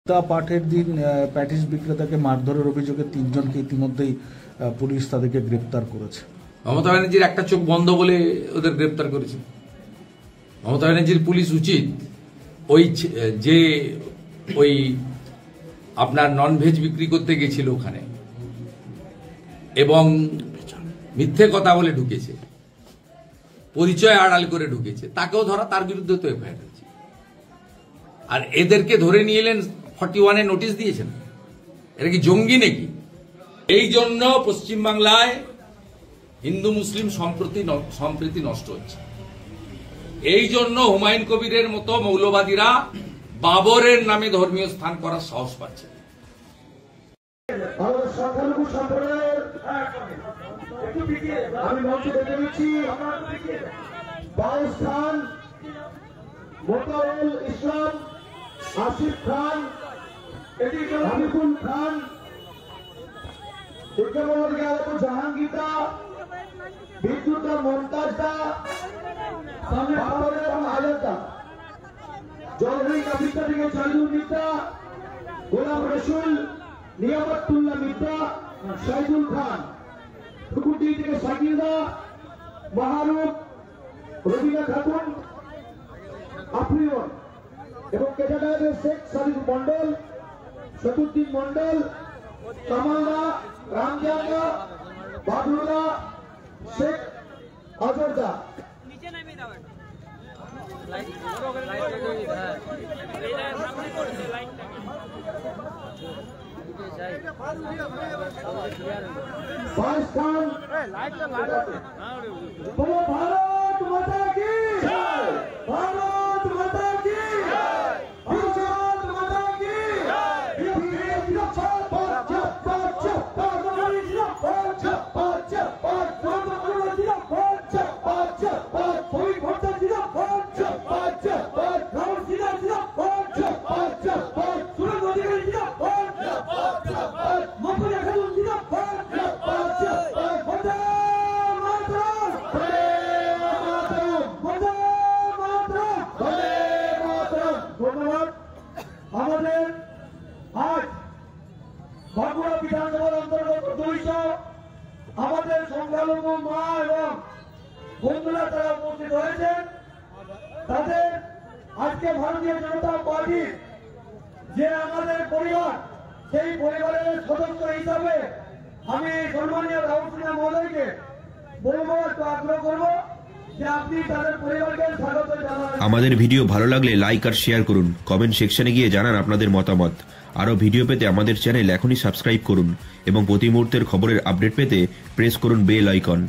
পাঠের দিন প্যাটিস বিক্রেতাকে মারধরের অভিযোগে 3 জনকে ইতিমধ্যেই পুলিশ তাদেরকে গ্রেপ্তার করেছে। মমতা ব্যানার্জির একটা চোখ বন্ধ বলে ওদের গ্রেপ্তার করেছে। মমতা ব্যানার্জির পুলিশ উচিত ওই আপনার ননভেজ বিক্রি করতে গেছিল ওখানে এবং মিথ্যে কথা বলে ঢুকেছে, পরিচয় আড়াল করে ঢুকেছে, তাকেও ধরা, তার বিরুদ্ধে তো এফআইআর হয়েছে। আর এদেরকে ধরে নিয়ে এলেন 41-এ নোটিশ দিয়েছেন। এরা কি জঙ্গি নাকি? এই জন্য পশ্চিমবাংলায় হিন্দু মুসলিম সম্প্রীতি নষ্ট হচ্ছে। এই জন্য হুমায়ুন কবিরের মতো মৌলবাদীরা বাবরের নামে ধর্মীয় স্থান করার সাহস পাচ্ছে। আমি মঞ্চে দেখে নিচ্ছি বাউস্থান মোতাউল ইসলাম, আসিফ খান, হাবিবুল খান, জাহাঙ্গীরদা, বিদ্যুৎদা, মমতাজদা, আজাদা, জলহরি কাবিতা থেকে জাহিদুল মিত্রা, গোলাম রসুল, নিয়ামতুল্লাহ মিত্রা, শাহিদুল খান, টুকুটি থেকে শাকিরদা, মাহরুফ, রবিনা খাতুন, আফরিন এবং কেটাডারের শেখ সালিম মন্ডল, শতুদ্দিন মন্ডল, কামালদা, রামজাদা, বাদুরদা, শেখ আজরদা। पाकिस्तान बोलो भारत माता की जय, भारत माता की जय, भारत माता की আমাদের আজ বাঁকুড়া বিধানসভার অন্তর্গত 200 আমাদের সংখ্যালঘু মা এবং বন্ধুরা তারা উপস্থিত হয়েছেন। তাদের আজকে ভারতীয় জনতা পার্টি যে আমাদের পরিবার, সেই পরিবারের সদস্য হিসাবে আমি সম্মানীয় রাহুল সিনহা মহোদয়কে বলবো, একটু আগ্রহ করবো যে আপনি তাদের পরিবারকে স্বাগত জানাবেন। আমাদের ভিডিও ভালো লাগলে লাইক আর শেয়ার করুন, কমেন্ট সেকশনে গিয়ে জানান আপনাদের মতামত। আরও ভিডিও পেতে আমাদের চ্যানেল এখনই সাবস্ক্রাইব করুন এবং প্রতি মুহূর্তের খবরের আপডেট পেতে প্রেস করুন বেল আইকন।